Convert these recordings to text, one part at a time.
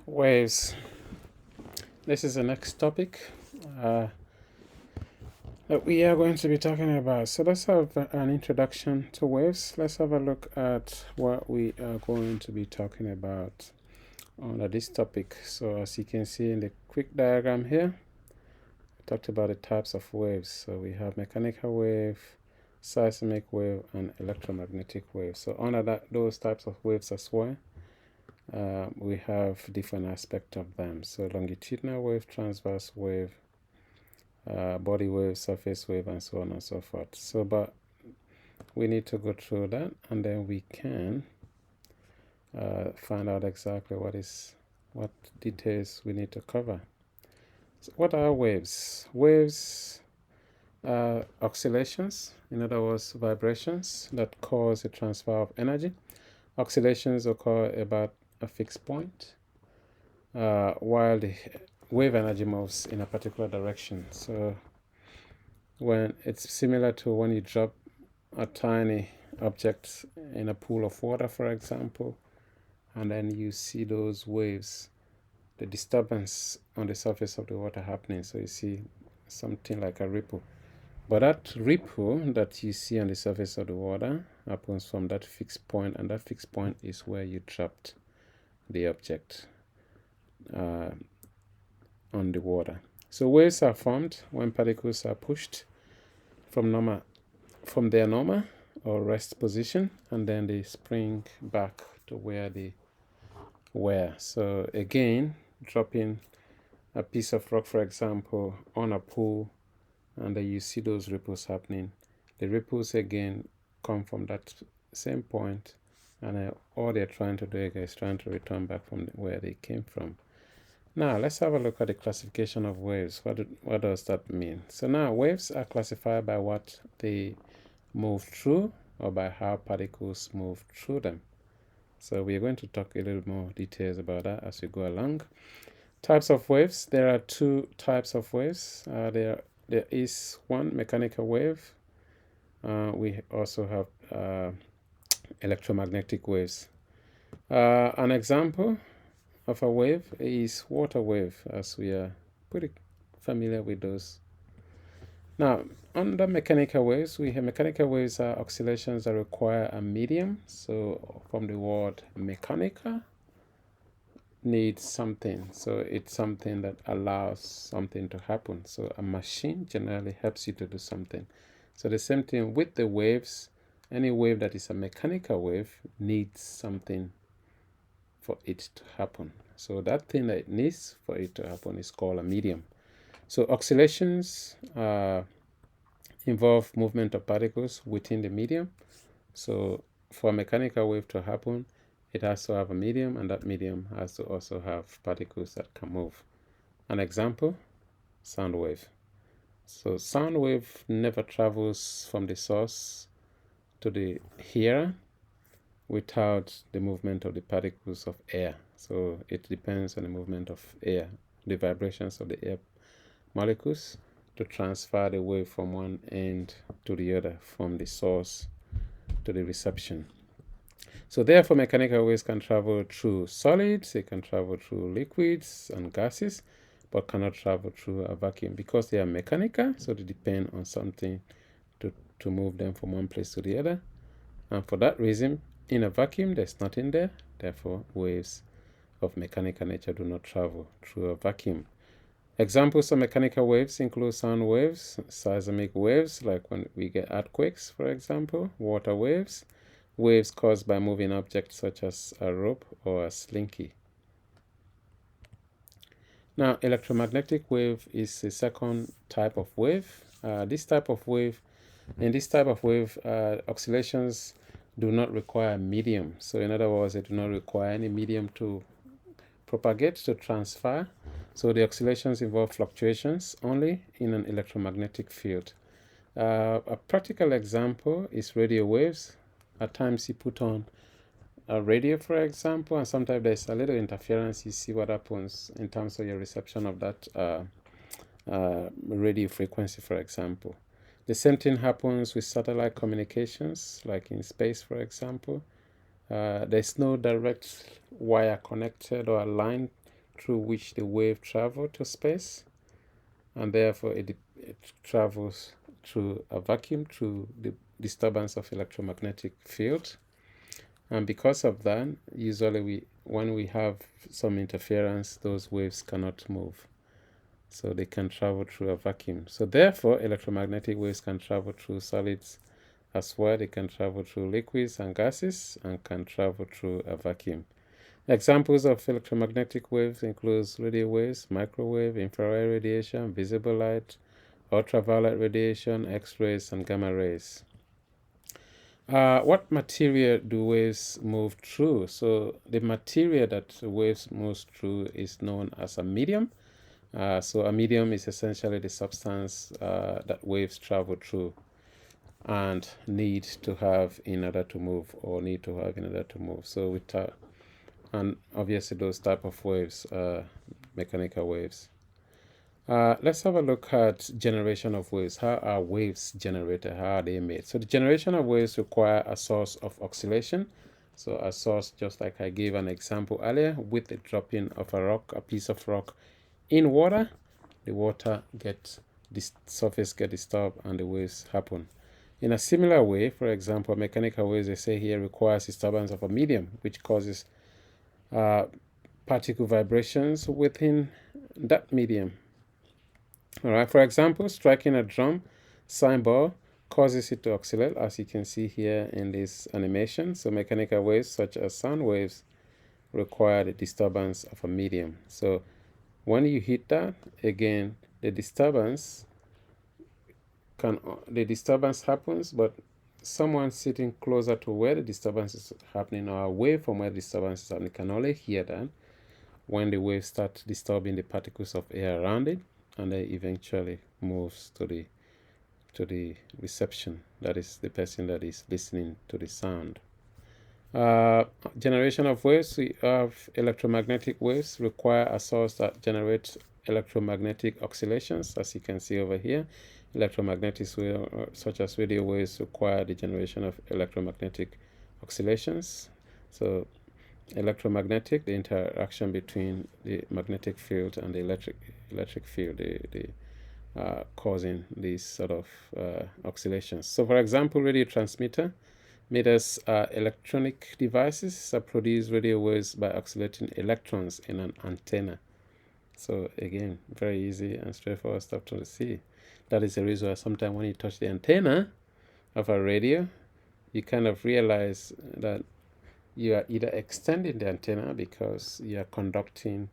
Waves. This is the next topic that we are going to be talking about. So let's have an introduction to waves. Let's have a look at what we are going to be talking about under this topic. So as you can see in the quick diagram here, we talked about the types of waves. So we have mechanical wave, seismic wave, and electromagnetic wave. So under those types of waves as well, we have different aspects of them. So longitudinal wave, transverse wave, body wave, surface wave, and so on and so forth. So, but we need to go through that, and then we can find out exactly what details we need to cover. So what are waves? Waves are oscillations, in other words, vibrations that cause a transfer of energy. Oscillations occur about a fixed point, while the wave energy moves in a particular direction. So when it's similar to when you drop a tiny object in a pool of water, for example, and then you see those waves, the disturbance on the surface of the water happening. So you see something like a ripple. But that ripple that you see on the surface of the water happens from that fixed point, and that fixed point is where you dropped the object on the water. So waves are formed when particles are pushed from their normal or rest position, and then they spring back to where they were. So again, dropping a piece of rock, for example, on a pool, and then you see those ripples happening. The ripples again come from that same point, and all they're trying to do is trying to return back from where they came from. Now let's have a look at the classification of waves. What does that mean? So now waves are classified by what they move through, or by how particles move through them. So we're going to talk a little more details about that as we go along. Types of waves. There are two types of waves. There is one mechanical wave. We also have electromagnetic waves. An example of a wave is water wave, as we are pretty familiar with those. Now, under mechanical waves, we have mechanical waves are oscillations that require a medium. So from the word mechanical, needs something. So it's something that allows something to happen. So a machine generally helps you to do something. So the same thing with the waves. Any wave that is a mechanical wave needs something for it to happen. So that thing that it needs for it to happen is called a medium. So oscillations involve movement of particles within the medium. So for a mechanical wave to happen, it has to have a medium, and that medium has to also have particles that can move. An example, sound wave. So sound wave never travels from the source to the hearer without the movement of the particles of air. So it depends on the movement of air, the vibrations of the air molecules, to transfer the wave from one end to the other, from the source to the reception. So therefore, mechanical waves can travel through solids, they can travel through liquids and gases, but cannot travel through a vacuum because they are mechanical. So they depend on something to move them from one place to the other. And for that reason, in a vacuum, there's nothing there. Therefore, waves of mechanical nature do not travel through a vacuum. Examples of mechanical waves include sound waves, seismic waves, like when we get earthquakes, for example, water waves, waves caused by moving objects such as a rope or a slinky. Now, electromagnetic wave is the second type of wave. In this type of wave, oscillations do not require a medium. So in other words, they do not require any medium to propagate, to transfer. So the oscillations involve fluctuations only in an electromagnetic field. A practical example is radio waves. At times you put on a radio, for example, and sometimes there's a little interference. You see what happens in terms of your reception of that radio frequency, for example. The same thing happens with satellite communications, like in space, for example. There's no direct wire connected or a line through which the wave travels to space, and therefore it travels through a vacuum through the disturbance of electromagnetic field. And because of that, usually when we have some interference, those waves cannot move. So they can travel through a vacuum. So therefore, electromagnetic waves can travel through solids as well. They can travel through liquids and gases and can travel through a vacuum. Examples of electromagnetic waves include radio waves, microwave, infrared radiation, visible light, ultraviolet radiation, X-rays, and gamma rays. What material do waves move through? So the material that waves move through is known as a medium. So a medium is essentially the substance that waves travel through and need to have in order to move, or need to have in order to move. So and obviously those type of waves are mechanical waves. Let's have a look at generation of waves. How are waves generated? How are they made? So the generation of waves require a source of oscillation. So a source, just like I gave an example earlier, with the dropping of a piece of rock in water, the water surface get disturbed and the waves happen. In a similar way, for example, mechanical waves, they say here, requires disturbance of a medium, which causes particle vibrations within that medium. All right, for example, striking a drum cymbal causes it to oscillate, as you can see here in this animation. So mechanical waves, such as sound waves, require the disturbance of a medium. So when you hit that, again, the disturbance happens, but someone sitting closer to where the disturbance is happening or away from where the disturbance is happening can only hear that when the waves start disturbing the particles of air around it, and then eventually moves to the reception, that is the person that is listening to the sound. Generation of waves, we have electromagnetic waves require a source that generates electromagnetic oscillations, as you can see over here. Electromagnetic waves, such as radio waves, require the generation of electromagnetic oscillations. So electromagnetic, the interaction between the magnetic field and the electric field, causing these sort of oscillations. So for example, radio transmitters are electronic devices that produce radio waves by oscillating electrons in an antenna. So again, very easy and straightforward stuff to see. That is the reason why sometimes when you touch the antenna of a radio, you kind of realize that you are either extending the antenna because you are conducting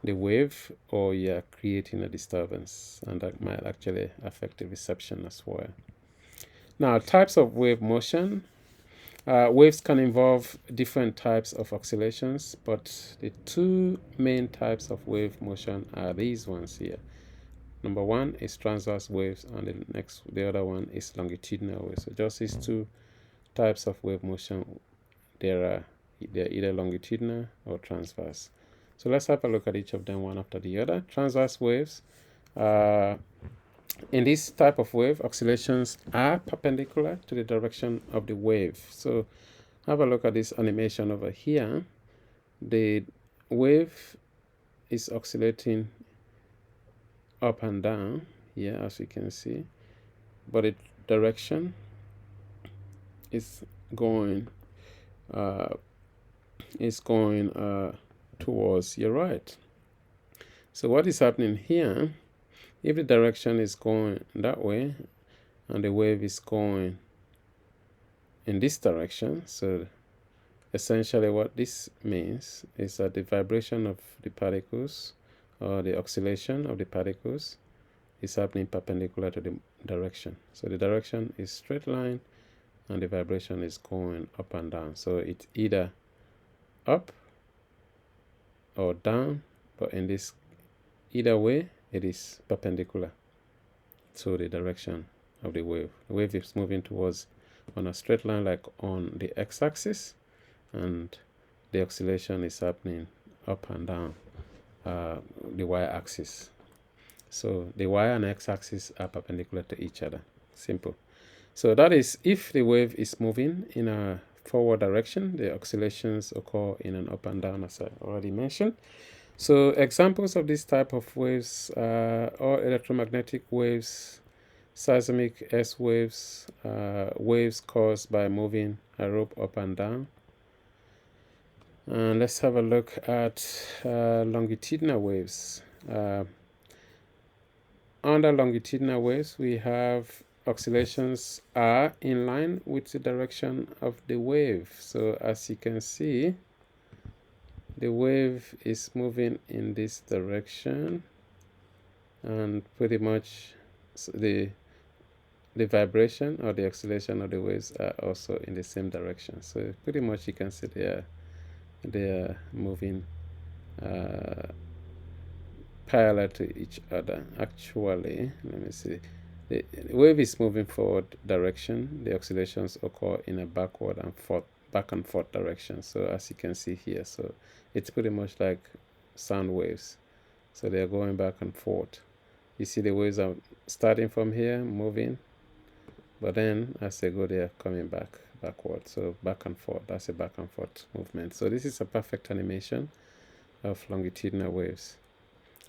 the wave, or you are creating a disturbance, and that might actually affect the reception as well. Now, types of wave motion. Waves can involve different types of oscillations, but the two main types of wave motion are these ones here. Number one is transverse waves, and the other one is longitudinal waves. So just these two types of wave motion, they're either longitudinal or transverse. So let's have a look at each of them one after the other. Transverse waves. In this type of wave, oscillations are perpendicular to the direction of the wave. So have a look at this animation over here. The wave is oscillating up and down here, as you can see, but its direction is going towards your right. So what is happening here, if the direction is going that way and the wave is going in this direction, so essentially what this means is that the vibration of the particles, or the oscillation of the particles, is happening perpendicular to the direction. So the direction is straight line and the vibration is going up and down. So it's either up or down, but in this either way it is perpendicular to the direction of the wave. The wave is moving towards on a straight line, like on the x-axis, and the oscillation is happening up and down the y-axis. So the y and x-axis are perpendicular to each other. Simple. So that is, if the wave is moving in a forward direction, the oscillations occur in an up and down, as I already mentioned. So examples of this type of waves are all electromagnetic waves, seismic S waves, waves caused by moving a rope up and down. Let's have a look at longitudinal waves. Under longitudinal waves, we have oscillations are in line with the direction of the wave. So as you can see, the wave is moving in this direction, and pretty much the vibration or the oscillation of the waves are also in the same direction. So pretty much you can see they are moving parallel to each other. Actually, let me see. The wave is moving forward direction. The oscillations occur in a backward and back and forth direction. So as you can see here, so it's pretty much like sound waves. So they are going back and forth. You see the waves are starting from here, moving, but then as they go, they are coming backward. So back and forth. That's a back and forth movement. So this is a perfect animation of longitudinal waves.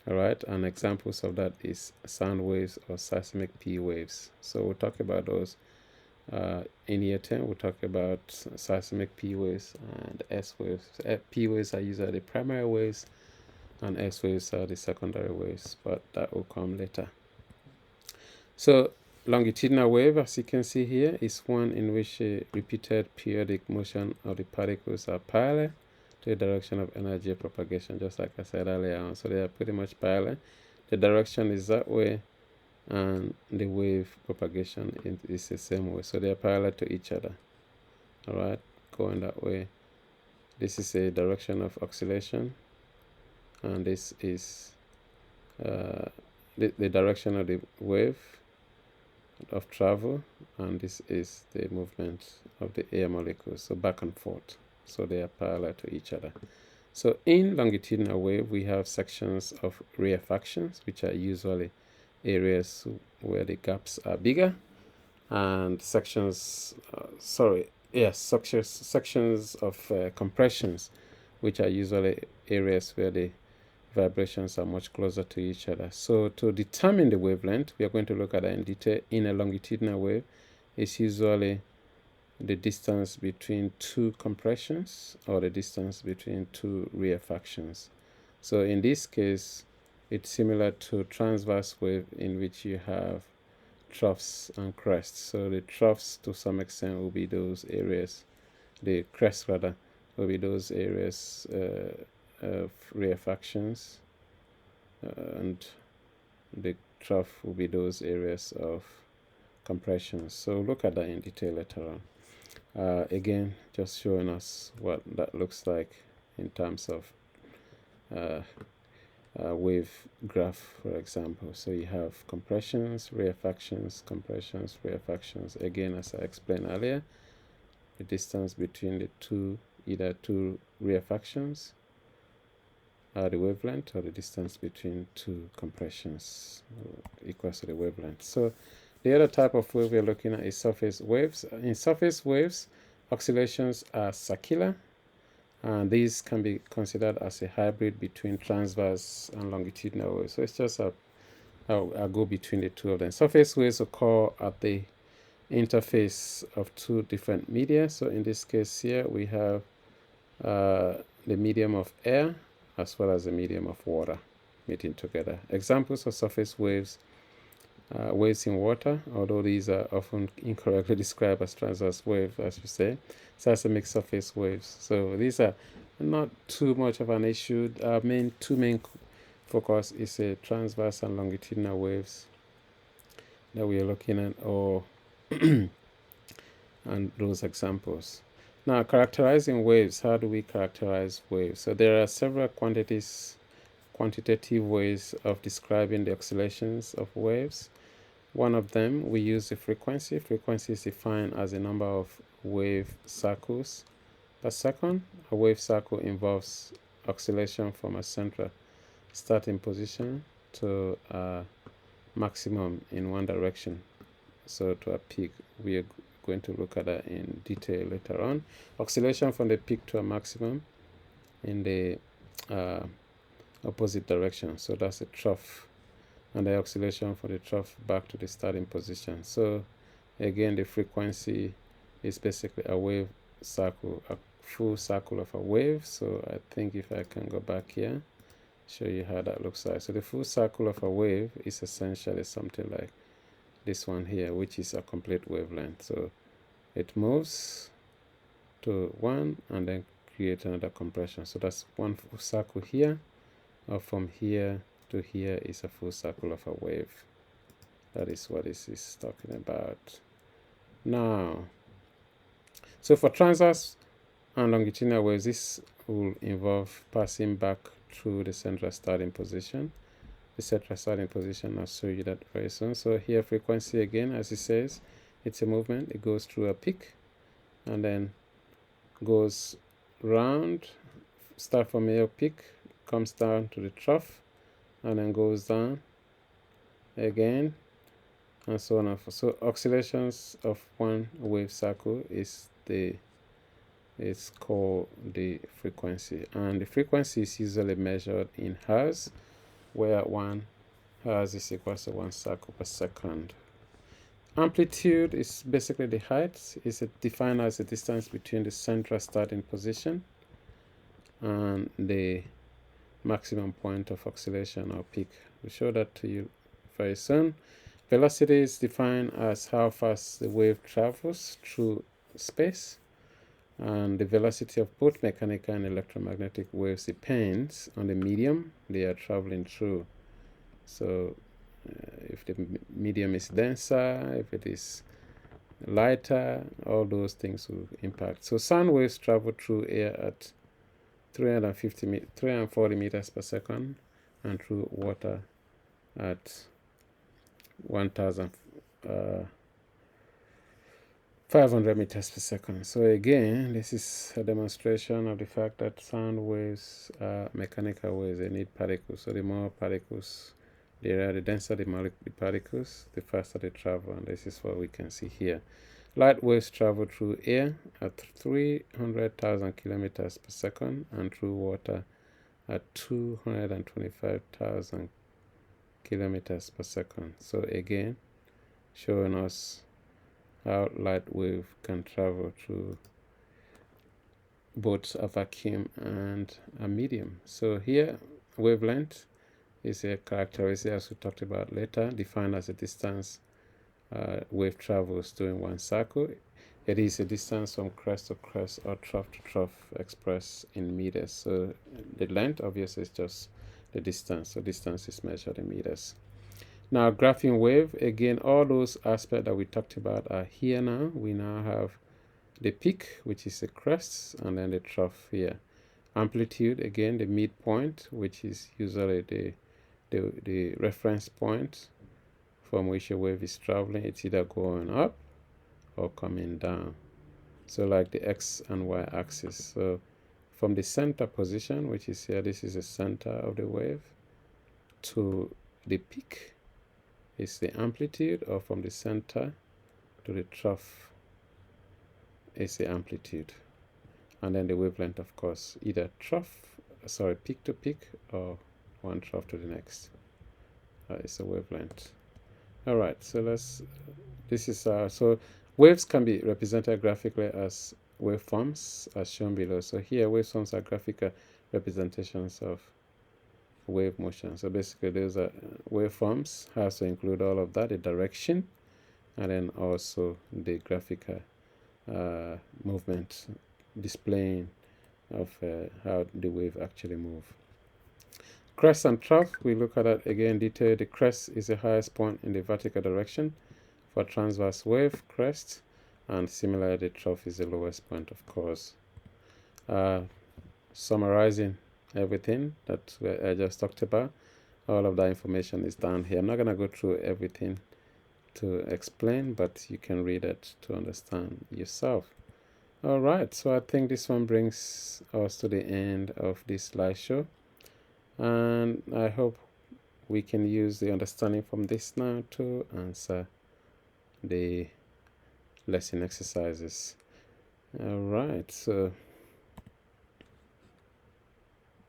All right, and examples of that is sound waves or seismic P waves. So we'll talk about those in year 10. We'll talk about seismic P waves and S waves. P waves are usually the primary waves, and S waves are the secondary waves, but that will come later. So longitudinal wave, as you can see here, is one in which a repeated periodic motion of the particles are parallel to the direction of energy propagation, just like I said earlier on. So they are pretty much parallel. The direction is that way, and the wave propagation is the same way. So they are parallel to each other. All right, going that way. This is a direction of oscillation, and this is the direction of the wave of travel, and this is the movement of the air molecules, so back and forth. So they are parallel to each other. So in longitudinal wave, we have sections of rarefactions, which are usually areas where the gaps are bigger, and sections of compressions, which are usually areas where the vibrations are much closer to each other. So to determine the wavelength, we are going to look at that in detail. In a longitudinal wave, it's usually the distance between two compressions or the distance between two rarefactions. So in this case, it's similar to transverse wave, in which you have troughs and crests. So the troughs to some extent will be those areas, the crests rather will be those areas of rarefactions, and the trough will be those areas of compressions. So look at that in detail later on. Again, just showing us what that looks like in terms of wave graph, for example. So you have compressions, rarefactions, compressions, rarefactions. Again, as I explained earlier, the distance between the two, either two rarefactions, the wavelength, or the distance between two compressions equals to the wavelength. So the other type of wave we're looking at is surface waves. In surface waves, oscillations are circular, and these can be considered as a hybrid between transverse and longitudinal waves. So it's just a go between the two of them. Surface waves occur at the interface of two different media. So in this case here, we have the medium of air as well as the medium of water meeting together. Examples of surface waves: waves in water, although these are often incorrectly described as transverse waves, as we say, seismic surface waves. So these are not too much of an issue. Our two main focus is a transverse and longitudinal waves that we are looking at, or and those examples. Now, characterizing waves. How do we characterize waves? So there are several quantitative ways of describing the oscillations of waves. One of them, we use the frequency. Frequency is defined as the number of wave cycles per second. A wave cycle involves oscillation from a central starting position to a maximum in one direction, so to a peak. We are going to look at that in detail later on. Oscillation from the peak to a maximum in the opposite direction. So that's the trough, and the oscillation for the trough back to the starting position. So again, the frequency is basically a wave cycle, a full cycle of a wave. So I think if I can go back here, show you how that looks like. So the full cycle of a wave is essentially something like this one here, which is a complete wavelength. So it moves to one and then create another compression. So that's one full cycle here, or from here to here is a full cycle of a wave. That is what this is talking about. Now, so for transverse and longitudinal waves, this will involve passing back through the central starting position. The central starting position, I'll show you that very soon. So here, frequency again, as it says, it's a movement. It goes through a peak and then goes round, start from a peak, comes down to the trough, and then goes down again, and so on and so. So oscillations of one wave cycle is it's called the frequency, and the frequency is usually measured in hertz, where 1 hertz is equal to 1 cycle per second. Amplitude is basically the height. It's defined as the distance between the central starting position and the maximum point of oscillation or peak. We'll show that to you very soon. Velocity is defined as how fast the wave travels through space, and the velocity of both mechanical and electromagnetic waves depends on the medium they are traveling through. So if the medium is denser, if it is lighter, all those things will impact. So sound waves travel through air at 340 meters per second, and through water at 1,500 meters per second. So again, this is a demonstration of the fact that sound waves are mechanical waves. They need particles. So the more particles there are, the denser the particles, the faster they travel. And this is what we can see here. Light waves travel through air at 300,000 kilometers per second, and through water at 225,000 kilometers per second. So again, showing us how light wave can travel through both a vacuum and a medium. So here, wavelength is a characteristic, as we talked about later, defined as a distance wave travels during one cycle. It is a distance from crest to crest or trough to trough expressed in meters. So the length obviously is just the distance. So distance is measured in meters. Now, graphing wave, again, all those aspects that we talked about are here now. We now have the peak, which is the crest, and then the trough here. Amplitude, again, the midpoint, which is usually the reference point from which a wave is traveling. It's either going up or coming down. So like the X and Y axis. So from the center position, which is here, this is the center of the wave, to the peak is the amplitude, or from the center to the trough is the amplitude. And then the wavelength, of course, either peak to peak, or one trough to the next. It's a wavelength. All right, so so waves can be represented graphically as waveforms, as shown below. So here, waveforms are graphical representations of wave motion. So basically, those are waveforms, has to include all of that, the direction, and then also the graphical movement displaying of how the wave actually move. Crest and trough, we look at that again in detail. The crest is the highest point in the vertical direction for transverse wave crest, and similarly the trough is the lowest point, of course. Summarizing everything that I just talked about, all of that information is down here. I'm not going to go through everything to explain, but you can read it to understand yourself. All right, so I think this one brings us to the end of this slideshow, and I hope we can use the understanding from this now to answer the lesson exercises. All right, so